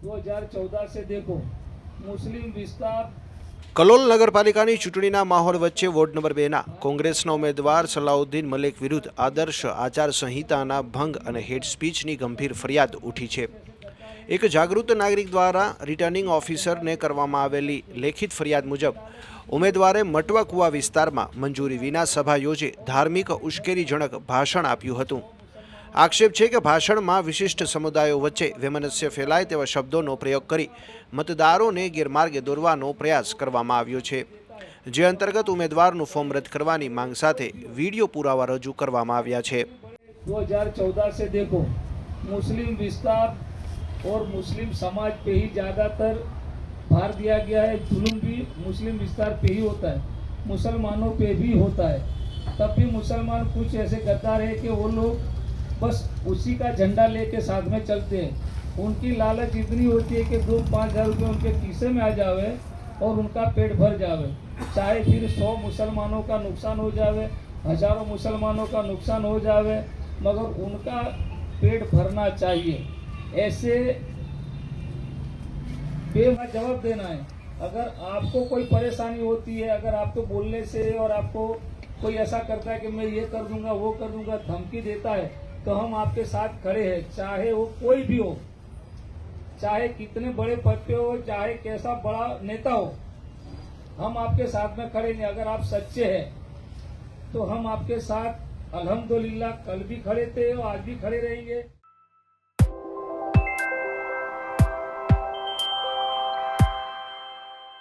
2014 से देखो मुस्लिम विस्तार કલોલ નગરપાલિકાની ચૂંટણીના માહોલ વચ્ચે વોર્ડ નંબર 2ના કોંગ્રેસના ઉમેદવાર સલાઉદ્દીન મલિક વિરુદ્ધ આદર્શ આચારસંહિતાના ભંગ અને હેટ સ્પીચની ગંભીર ફરિયાદ ઉઠી છે। એક જાગૃત નાગરિક દ્વારા રિટર્નિંગ ઓફિસરને કરવામાં આવેલી લેખિત ફરિયાદ મુજબ ઉમેદવારે મટવા કુવા વિસ્તારમાં મંજૂરી વિના સભા યોજી ધાર્મિક ઉશ્કેરીજનક ભાષણ આપ્યું હતું। આક્ષેપ છે કે ભાષણમાં વિશિષ્ટ સમુદાયો વચ્ચે વૈમનસ્ય ફેલાય તેવા શબ્દોનો પ્રયોગ કરી મતદારોને ગેરમાર્ગે દોરવાનો પ્રયાસ કરવામાં આવ્યો છે, જે અંતર્ગત ઉમેદવારનું ફોર્મ રદ કરવાની માંગ સાથે વીડિયો પુરાવા રજૂ કરવામાં આવ્યા છે। 2014 से देखो मुस्लिम विस्तार और मुस्लिम समाज पे ही ज़्यादातर भार दिया गया है। जुल्म भी मुस्लिम विस्तार पे ही होता है, मुसलमानों पे भी होता है। तब भी मुसलमान कुछ ऐसे गद्दार है कि वो लोग बस उसी का झंडा लेके साथ में चलते हैं। उनकी लालच इतनी होती है कि 2-5 हज़ार रुपये उनके खीसे में आ जावे और उनका पेट भर जावे, चाहे फिर 100 मुसलमानों का नुकसान हो जावे, हजारों मुसलमानों का नुकसान हो जावे, मगर उनका पेट भरना चाहिए। ऐसे जवाब देना है। अगर आपको कोई परेशानी होती है, अगर आपको बोलने से और आपको कोई ऐसा करता है कि मैं ये कर दूंगा वो कर दूंगा, धमकी देता है, तो हम आपके साथ खड़े हैं। चाहे वो कोई भी हो, चाहे कितने बड़े पद पे हो, चाहे कैसा बड़ा नेता हो, हम आपके साथ में खड़े नहीं। अगर आप सच्चे हैं तो हम आपके साथ अल्हम्दुलिल्लाह कल भी खड़े थे और आज भी खड़े रहेंगे।